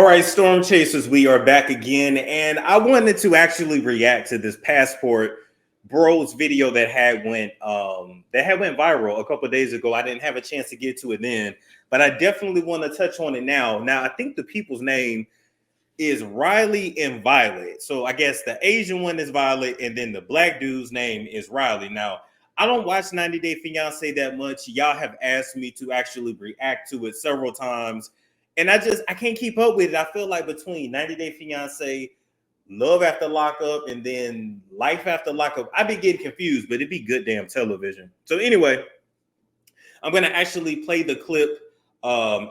right, Storm Chasers, we are back again, and I wanted to actually react to this Passport Bros video that had went viral a couple of days ago. I didn't have a chance to get to it then, but I definitely want to touch on it now. Now, I think the people's name is Riley and Violet. So I guess the Asian one is Violet, and then the black dude's name is Riley. Now, I don't watch 90 Day Fiancé that much. Y'all have asked me to actually react to it several times. And I can't keep up with it. I feel like between 90 Day Fiancé, Love After Lockup, and then Life After Lockup, I be getting confused, but it'd be good damn television. So anyway, I'm gonna actually play the clip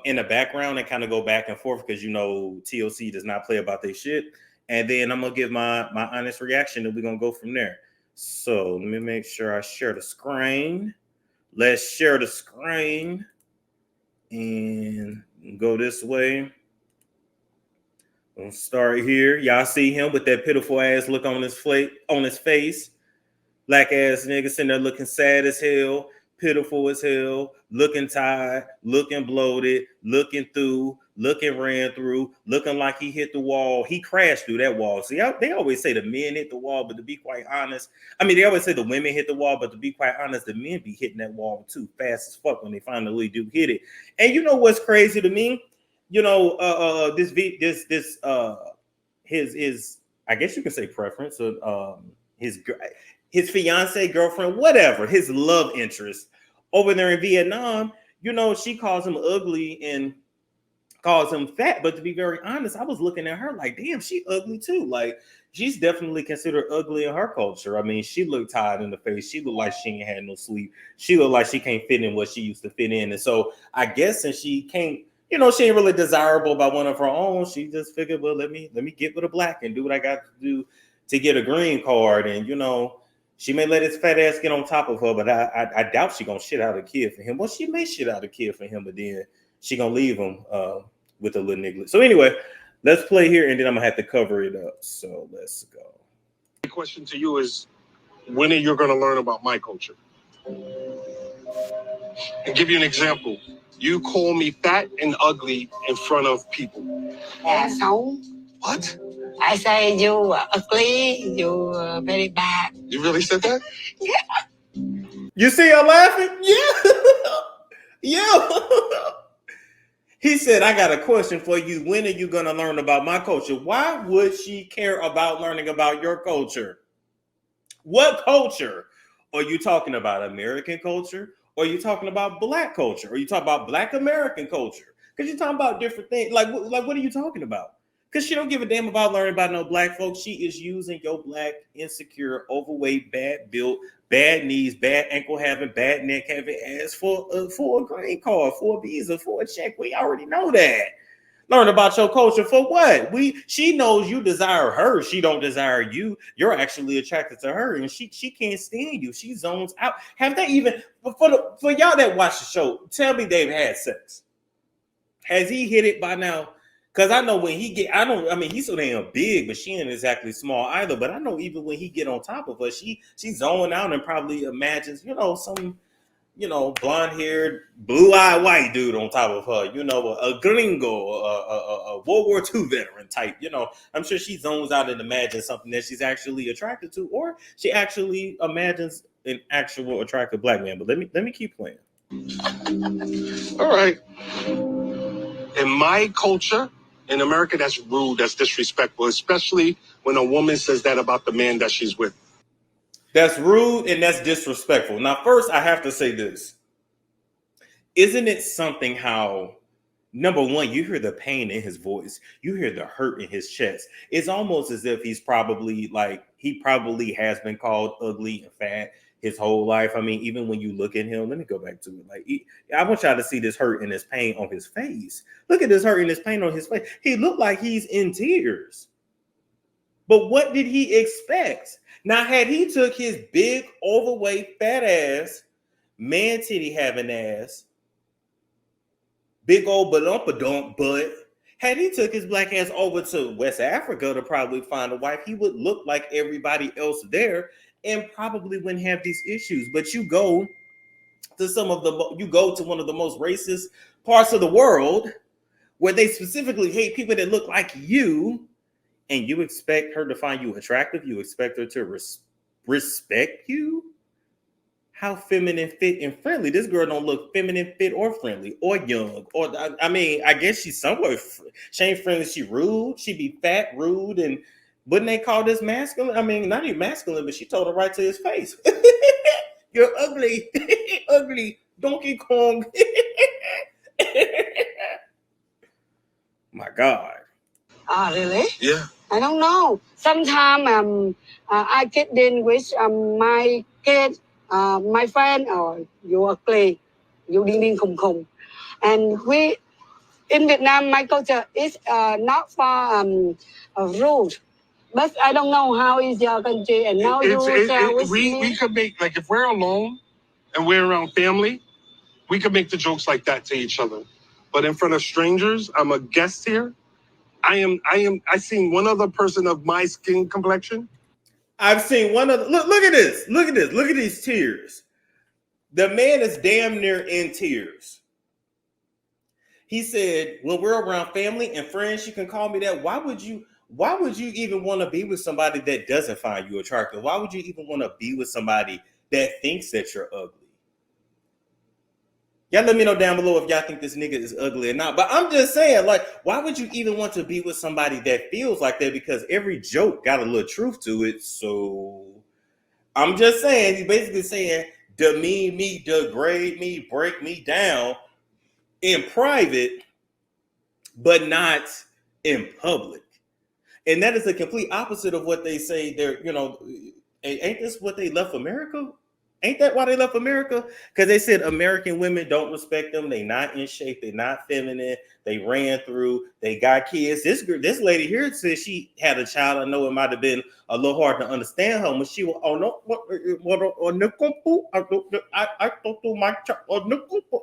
in the background and kind of go back and forth because you know TLC does not play about their shit. And then I'm gonna give my honest reaction, and we're gonna go from there. So let me make sure I share the screen. Let's share the screen and go this way. We'll start here. Y'all see him with that pitiful ass look on his face. Black ass nigga sitting there looking sad as hell, pitiful as hell, looking tired, looking bloated, looking ran through, looking like he hit the wall. He crashed through that wall. See, they always say the men hit the wall, but to be quite honest, they always say the women hit the wall, but to be quite honest, the men be hitting that wall too fast as fuck when they finally do hit it. And you know what's crazy to me? You know, his I guess you can say preference, or his fiance, girlfriend, whatever, his love interest over there in Vietnam, you know, she calls him ugly and calls him fat. But to be very honest, I was looking at her like, damn, she ugly too. Like, she's definitely considered ugly in her culture. I mean, she looked tired in the face. She looked like she ain't had no sleep. She looked like she can't fit in what she used to fit in. And so I guess since she can't, you know, she ain't really desirable by one of her own, she just figured, well, let me get with a black and do what I got to do to get a green card. And, you know, she may let his fat ass get on top of her, but I doubt she gonna shit out a kid for him. Well, she may shit out a kid for him, but then she gonna leave him with a little nigga. So anyway, let's play here, and then I'm gonna have to cover it up. So let's go. The question to you is, when are you gonna learn about my culture? And give you an example. You call me fat and ugly in front of people. Yeah, xấu. What? I say you ugly, you very bad. You really said that? Yeah. You see her laughing? Yeah. Yeah. He said, I got a question for you. When are you going to learn about my culture? Why would she care about learning about your culture? What culture? Are you talking about American culture? Or are you talking about black culture? Or are you talking about black American culture? Because you're talking about different things. Like what are you talking about? Because she don't give a damn about learning about no black folks. She is using your black, insecure, overweight, bad built, bad knees, bad ankle having, bad neck having ass for a green card, for a visa, for a check. We already know that. Learn about your culture for what? She knows you desire her. She don't desire you. You're actually attracted to her, and she can't stand you. She zones out. Have they even for y'all that watch the show? Tell me they've had sex. Has he hit it by now? Because I know when he get, he's so damn big, but she ain't exactly small either. But I know even when he get on top of her, she's zoning out and probably imagines, you know, some, you know, blonde-haired, blue-eyed white dude on top of her, you know, a gringo, a World War II veteran type, you know. I'm sure she zones out and imagines something that she's actually attracted to, or she actually imagines an actual attractive black man. But let me keep playing. All right. In my culture, in America, that's rude, that's disrespectful, especially when a woman says that about the man that she's with. That's rude and that's disrespectful. Now, first, I have to say this. Isn't it something how, number one, you hear the pain in his voice. You hear the hurt in his chest. It's almost as if he probably has been called ugly and fat his whole life. I mean, even when you look at him, let me go back to it. Like, I want y'all to see this hurt and this pain on his face. Look at this hurt and this pain on his face. He looked like he's in tears. But what did he expect? Now, had he took his big, overweight, fat ass, man titty having ass, big old balumpadump butt, had he took his black ass over to West Africa to probably find a wife, he would look like everybody else there and probably wouldn't have these issues. But you go to one of the most racist parts of the world where they specifically hate people that look like you, and you expect her to find you attractive? You expect her to respect you? How feminine, fit, and friendly? This girl don't look feminine, fit, or friendly, or young. Or I mean, I guess she's somewhere. She ain't friendly. She rude. She be fat, rude, and wouldn't they call this masculine? I mean, not even masculine, but she told him right to his face. You're ugly, ugly Donkey Kong. My God. Ah, really? Yeah. I don't know. Sometimes I get in with my kid, my friend, or you ugly, you ding ding khùng khùng. And we, in Vietnam, my culture is not for rude. But I don't know how is your country, and now we could make, like, if we're alone and we're around family, we could make the jokes like that to each other. But in front of strangers, I'm a guest here. I seen one other person of my skin complexion. I've seen one other. Look at this. Look at this. Look at these tears. The man is damn near in tears. He said, when we're around family and friends, you can call me that. Why would you even want to be with somebody that doesn't find you attractive? Why would you even want to be with somebody that thinks that you're ugly? Y'all let me know down below if y'all think this nigga is ugly or not. But I'm just saying, like, why would you even want to be with somebody that feels like that? Because every joke got a little truth to it. So I'm just saying, he's basically saying, demean me, degrade me, break me down in private, but not in public. And that is the complete opposite of what they say. They're, ain't this what they left America? Ain't that why they left America? Because they said American women don't respect them. They not in shape. They're not feminine. They ran through. They got kids. This lady here says she had a child. I know it might have been a little hard to understand her when she was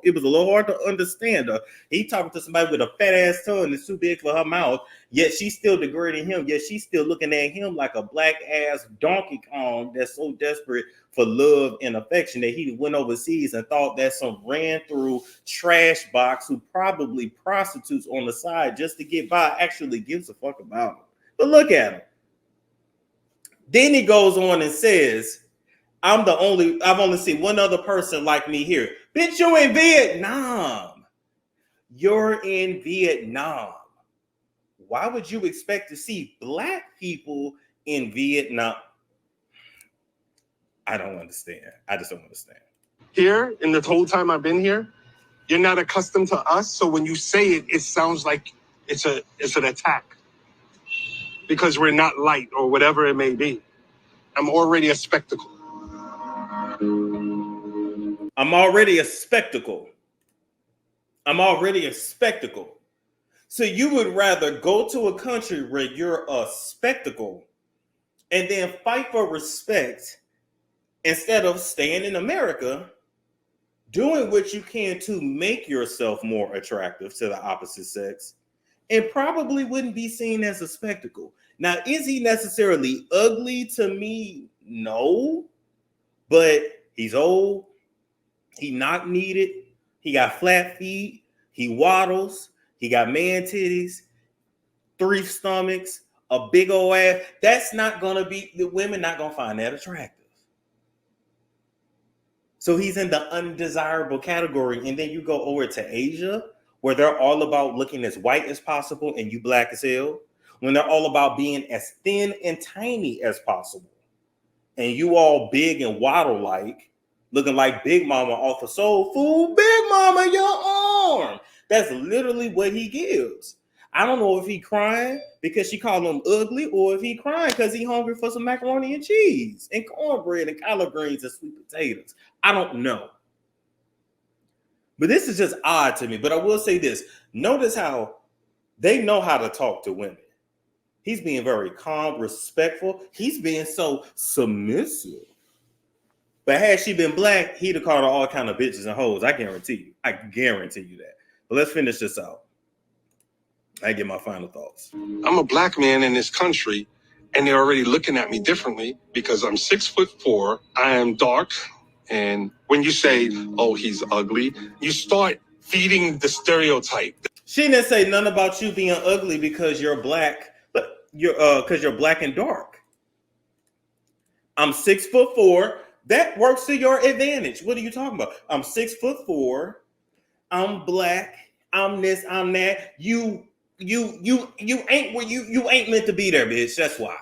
it was a little hard to understand her. He talking to somebody with a fat ass tongue that's too big for her mouth. Yet she's still degrading him. Yet she's still looking at him like a black ass Donkey Kong that's so desperate for love and affection that he went overseas and thought that some ran through trash box who probably prostitutes on the side just to get by actually gives a fuck about him. But look at him. Then he goes on and says, I've only seen one other person like me here. Bitch, you in Vietnam. You're in Vietnam. Why would you expect to see black people in Vietnam? I don't understand. I just don't understand. Here, in the whole time I've been here, you're not accustomed to us. So when you say it, it sounds like it's an attack because we're not light or whatever it may be. I'm already a spectacle. I'm already a spectacle. So you would rather go to a country where you're a spectacle and then fight for respect instead of staying in America, doing what you can to make yourself more attractive to the opposite sex, and probably wouldn't be seen as a spectacle. Now, is he necessarily ugly to me? No, but he's old. He not needed. He got flat feet. He waddles. He got man titties, 3 stomachs, a big old ass. That's not going to be, the women not going to find that attractive. So he's in the undesirable category. And then you go over to Asia, where they're all about looking as white as possible and you black as hell. When they're all about being as thin and tiny as possible. And you all big and waddle-like, looking like Big Mama off of Soul Food. Big Mama, your arm. That's literally what he gives. I don't know if he crying because she called him ugly or if he crying because he hungry for some macaroni and cheese and cornbread and collard greens and sweet potatoes. I don't know. But this is just odd to me. But I will say this. Notice how they know how to talk to women. He's being very calm, respectful. He's being so submissive. But had she been black, he'd have called her all kind of bitches and hoes. I guarantee you. I guarantee you that. But let's finish this out. I get my final thoughts. I'm a black man in this country, and they're already looking at me differently because I'm 6'4". I am dark. And when you say, oh, he's ugly, you start feeding the stereotype. She didn't say nothing about you being ugly because you're black, but you're black and dark. I'm 6'4". That works to your advantage. What are you talking about? I'm 6'4". I'm black. I'm this. I'm that. You ain't where you ain't meant to be there, bitch. That's why.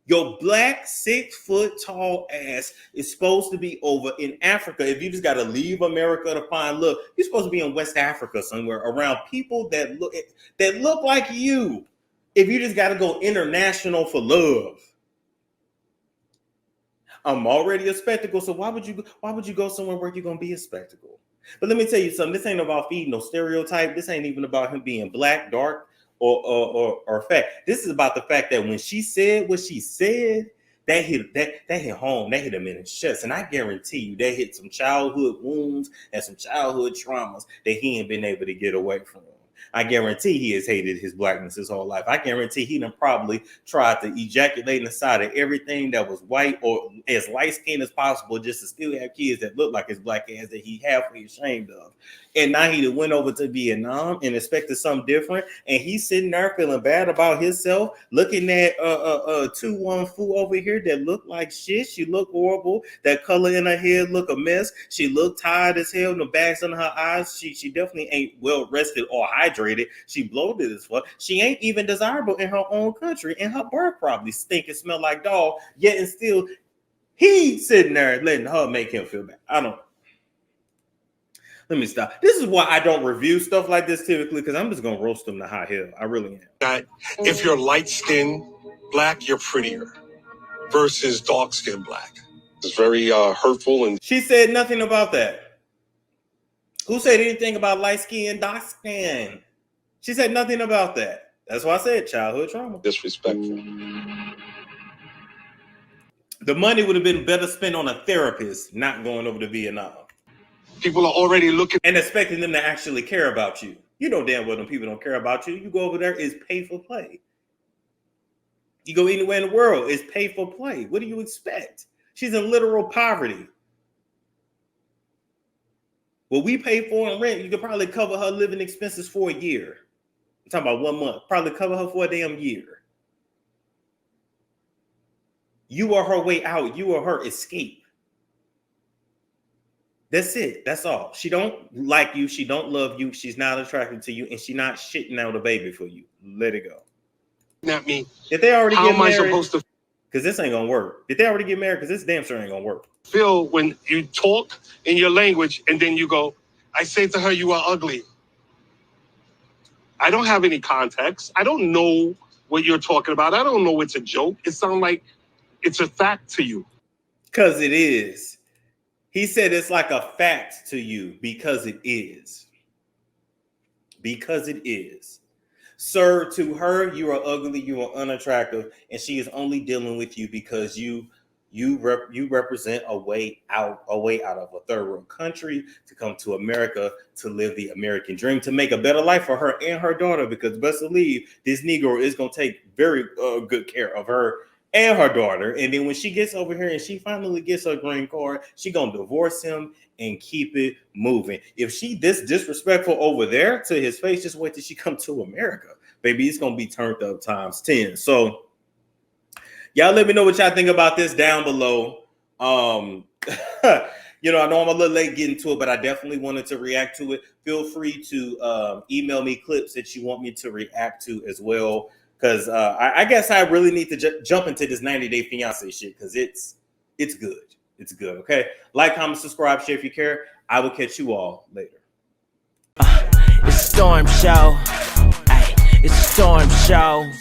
Your black 6 foot tall ass is supposed to be over in Africa. If you just got to leave America to find love, you're supposed to be in West Africa somewhere around people that look like you. If you just got to go international for love. I'm already a spectacle, so why would you go somewhere where you're gonna be a spectacle? But let me tell you something. This ain't about feeding no stereotype. This ain't even about him being black, dark, or fat. This is about the fact that when she said what she said, that hit home. That hit him in his chest, and I guarantee you, that hit some childhood wounds and some childhood traumas that he ain't been able to get away from. I guarantee he has hated his blackness his whole life. I guarantee he done probably tried to ejaculate in the side of everything that was white or as light-skinned as possible just to still have kids that look like his black ass that he halfway ashamed of. And now he went over to Vietnam and expected something different. And he's sitting there feeling bad about himself, looking at 2-1 Fu over here that look like shit. She look horrible. That color in her hair look a mess. She look tired as hell. The bags under her eyes. She definitely ain't well rested or hydrated. She bloated as fuck. She ain't even desirable in her own country. And her breath probably stink and smell like dog. Yet and still, he's sitting there letting her make him feel bad. I don't know. Let me stop. This is why I don't review stuff like this typically, because I'm just going to roast them to high hell. I really am. That if you're light-skinned black, you're prettier versus dark-skinned black. It's very hurtful. And she said nothing about that. Who said anything about light skin, dark skin? She said nothing about that. That's why I said childhood trauma. Disrespectful. The money would have been better spent on a therapist, not going over to Vietnam. People are already looking and expecting them to actually care about you. You know damn well them people don't care about you. You go over there, it's pay for play. You go anywhere in the world, it's pay for play. What do you expect? She's in literal poverty. What we pay for in rent, you could probably cover her living expenses for a year. I'm talking about 1 month. Probably cover her for a damn year. You are her way out. You are her escape. That's it. That's all. She don't like you. She don't love you. She's not attracted to you, and she's not shitting out a baby for you. Let it go. At me. Did they already How get am I married? supposed to Because this ain't gonna work. Did they already get married? Because this damn sure ain't gonna work. feel when you talk in your language and then you go, I say to her, you are ugly. I don't have any context. I don't know what you're talking about. I don't know it's a joke. It sounds like it's a fact to you. Because it is. He said it's like a fact to you because it is. Because it is. Sir, to her, you are ugly, you are unattractive, and she is only dealing with you because you represent a way out of a third world country to come to America to live the American dream, to make a better life for her and her daughter, because best believe this Negro is going to take very good care of her and her daughter. And then when she gets over here and she finally gets her green card, she gonna divorce him and keep it moving. If she this disrespectful over there to his face, just wait till she come to America. Baby, it's gonna be turned up times 10. So y'all let me know what y'all think about this down below. You know, I know I'm a little late getting to it, but I definitely wanted to react to it. Feel free to email me clips that you want me to react to as well. Because I guess I really need to jump into this 90-day fiance shit because it's good. It's good, okay? Like, comment, subscribe, share if you care. I will catch you all later. It's a storm show. Ay, it's a storm show.